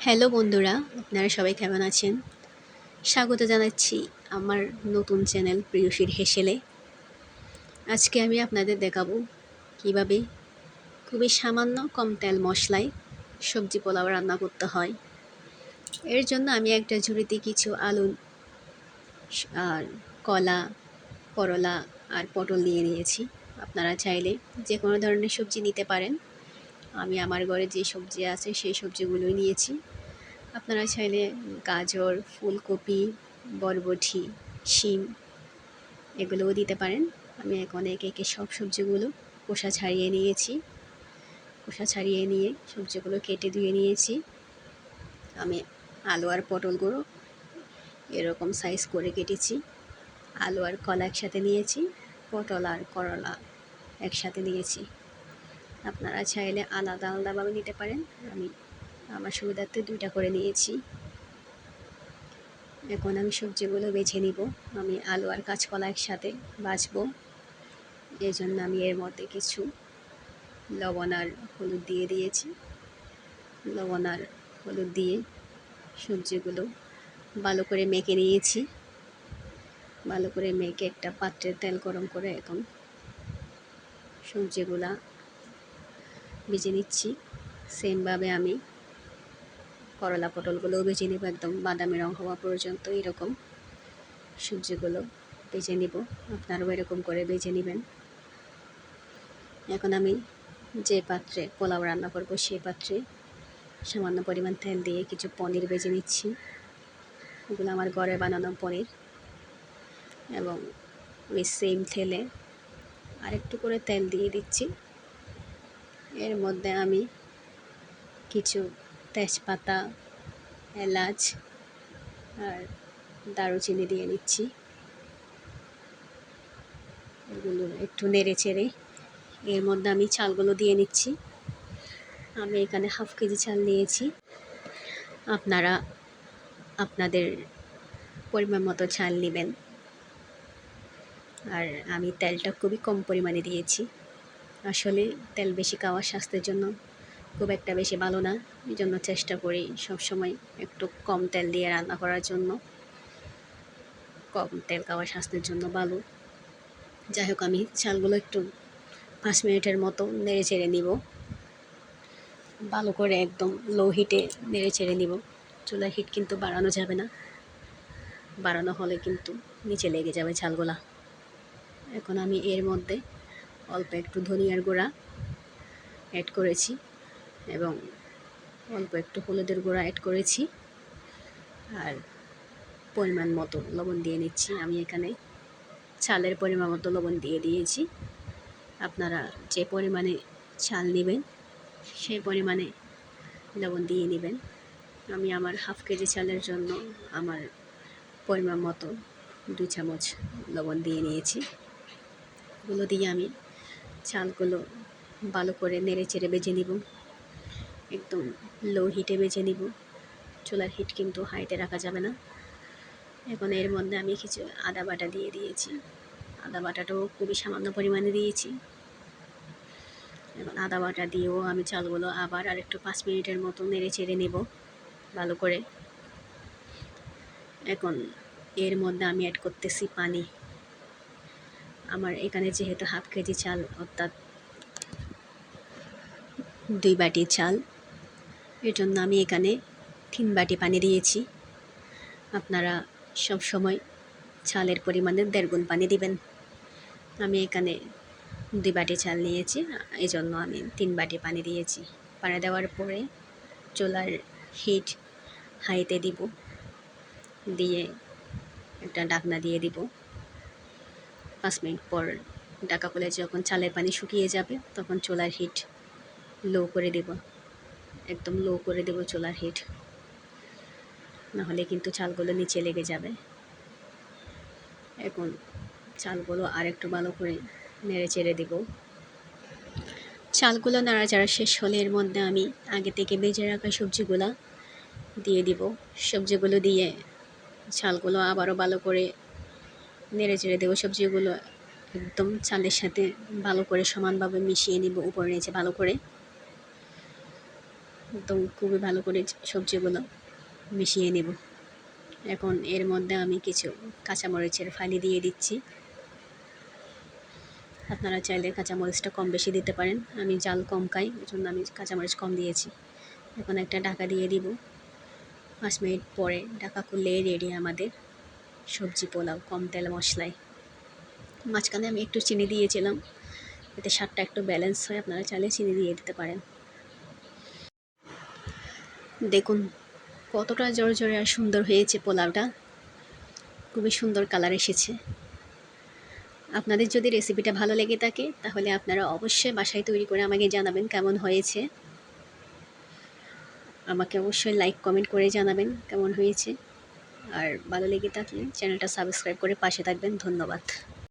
Hello বন্ধুরা, আপনারা সবাই কেমন আছেন? স্বাগত জানাচ্ছি আমার নতুন চ্যানেল প্রিয়সীর হেসেলে। আজকে আমি আপনাদের দেখাবো কিভাবে খুবই সামান্য কম তেল মশলায় সবজি পোলাও রান্না করতে হয়। এর জন্য আমি একটা ঝুড়িতে কিছু আলু আর কলা, করলা আর পটল নিয়ে নিয়েছি। আপনারা চাইলে যে কোনো ধরনের সবজি নিতে পারেন। আমি আমার ঘরে যে সবজি আছে সেই সবজিগুলোই নিয়েছি। আপনারা চাইলে গাজর, ফুলকপি, বরবটি, শিম এগুলোও দিতে পারেন। আমি এখন একে একে সব সবজিগুলো খোসা ছাড়িয়ে নিয়েছি। খোসা ছাড়িয়ে নিয়ে সবজিগুলো কেটে ধুয়ে নিয়েছি। আমি আলু আর পটলগুলো এরকম সাইজ করে কেটেছি। আলু আর কলা একসাথে নিয়েছি, পটল আর করলা একসাথে নিয়েছি। আপনারা চাইলে আলাদা আলাদাভাবে নিতে পারেন। আমি আমার সুবিধার্থে 2টা করে নিয়েছি। এখন আমি সবজিগুলো বেছে নিব। আমি আলু আর কাঁচকলা একসাথে ভাজবো। এই জন্য আমি এর মধ্যে কিছু লবণ আর হলুদ দিয়ে দিয়েছি। লবণ আর হলুদ দিয়ে সবজিগুলো ভালো করে মেখে নিয়েছি। ভালো করে মেখে একটা পাত্রে তেল গরম করে এখন সবজিগুলা ভেজে নিচ্ছি। সেমভাবে আমি করলা পটলগুলোও ভেজে নেব, একদম বাদামি রং হওয়া পর্যন্ত এরকম সবজিগুলো ভেজে নিব। আপনারাও এরকম করে ভেজে নেবেন। এখন আমি যে পাত্রে পোলাও রান্না করব সেই পাত্রে সামান্য পরিমাণ তেল দিয়ে কিছু পনির ভেজে নিচ্ছি। এগুলো আমার ঘরে বানানো পনির। এবং ওই সেম তেলে আরেকটু করে তেল দিয়ে দিচ্ছি। এর মধ্যে আমি কিছু তেজপাতা, এলাচ আর দারুচিনি দিয়ে নিচ্ছি। এগুলো একটু নেড়ে চেড়ে এর মধ্যে আমি চালগুলো দিয়ে নিচ্ছি। আমি এখানে হাফ কেজি চাল নিয়েছি। আপনারা আপনাদের পরিমাণ মতো চাল নেবেন। আর আমি তেলটা খুবই কম পরিমাণে দিয়েছি। আসলে তেল বেশি খাওয়া স্বাস্থ্যের জন্য খুব একটা বেশি ভালো না। এই জন্য চেষ্টা করি সবসময় একটু কম তেল দিয়ে রান্না করার জন্য। কম তেল খাওয়া স্বাস্থ্যের জন্য ভালো। যাই হোক, আমি চালগুলো একটু 5 মিনিটের মতো নেড়ে চেড়ে নিব। ভালো করে একদম লো হিটে নেড়ে চেড়ে নিব। চুলার হিট কিন্তু বাড়ানো যাবে না, বাড়ানো হলে কিন্তু নিচে লেগে যাবে চালগুলা। এখন আমি এর মধ্যে অল্প একটু ধনিয়ার গুঁড়া অ্যাড করেছি এবং অল্প একটু হলুদের গুঁড়া অ্যাড করেছি আর পরিমাণ মতো লবণ দিয়ে নিচ্ছি। আমি এখানে চালের পরিমাণ মতো লবণ দিয়ে দিয়েছি। আপনারা যে পরিমাণে চাল নেবেন সেই পরিমাণে লবণ দিয়ে নেবেন। আমি আমার হাফ কেজি চালের জন্য আমার পরিমাণ মতো 2 চামচ লবণ দিয়ে নিয়েছি। এগুলো দিয়ে আমি চালগুলো ভালো করে নেড়ে চেড়ে ভেজে নিব। একদম লো হিটে ভেজে নিব। চুলার হিট কিন্তু হাইতে রাখা যাবে না। এখন এর মধ্যে আমি কিছু আদা বাটা দিয়ে দিয়েছি। আদা বাটাটাও খুবই সামান্য পরিমাণে দিয়েছি। এখন আদা বাটা দিয়েও আমি চালগুলো আবার আরেকটু 5 মিনিটের মতো নেড়ে চেড়ে নেব ভালো করে। এখন এর মধ্যে আমি অ্যাড করতেছি পানি। আমার এখানে যেহেতু হাফ কেজি চাল, অর্থাৎ 2 বাটি চাল, এর জন্য আমি এখানে 3 বাটি পানি দিয়েছি। আপনারা সব সময় চালের পরিমাণে 1.5 গুণ পানি দিবেন। আমি এখানে 2 বাটি চাল নিয়েছি, এই জন্য আমি 3 বাটি পানি দিয়েছি। পানি দেওয়ার পরে চুলার হিট হাইতে দিব, দিয়ে একটা ঢাকনা দিয়ে দিব। 5 মিনিট পর ঢাকা খুলে যখন চালের পানি শুকিয়ে যাবে তখন চুলার হিট লো করে দেব। একদম লো করে দেব চুলার হিট, নাহলে কিন্তু চালগুলো নিচে লেগে যাবে। এখন চালগুলো আর একটু ভালো করে নেড়ে চেড়ে দেব। চালগুলো নাড়াচাড়া শেষ হলে এর মধ্যে আমি আগে থেকে ভেজে রাখা সবজিগুলো দিয়ে দিব। সবজিগুলো দিয়ে চালগুলো আবারও ভালো করে নেড়ে চেড়ে দেবো। সবজিগুলো একদম চালের সাথে ভালো করে সমানভাবে মিশিয়ে নিব, উপরে নিচে ভালো করে। একদম খুবই ভালো করে সবজিগুলো মিশিয়ে নেব। এখন এর মধ্যে আমি কিছু কাঁচামরিচের ফালি দিয়ে দিচ্ছি। আপনারা চাইলে কাঁচামরিচটা কম বেশি দিতে পারেন, আমি ঝাল কম খাই, এজন্য আমি কাঁচামরিচ কম দিয়েছি। এখন একটা ঢাকা দিয়ে দিব। 5 মিনিট পরে ঢাকা খুললেই রেডি আমাদের সবজি পোলাও কম তেল মশলায়। মাঝখানে আমি একটু চিনি দিয়েছিলাম, এতে স্বাদটা একটু ব্যালেন্স হয়, আপনারা চাইলে চিনি দিয়ে দিতে পারেন। দেখুন কতটা জোরে আর সুন্দর হয়েছে পোলাওটা, খুবই সুন্দর কালার এসেছে। আপনাদের যদি রেসিপিটা ভালো লেগে থাকে তাহলে আপনারা অবশ্যই বাসায় তৈরি করে আমাকে জানাবেন কেমন হয়েছে। আমাকে অবশ্যই লাইক কমেন্ট করে জানাবেন কেমন হয়েছে। আর ভালো লেগে থাকলে চ্যানেলটা সাবস্ক্রাইব করে পাশে থাকবেন। ধন্যবাদ।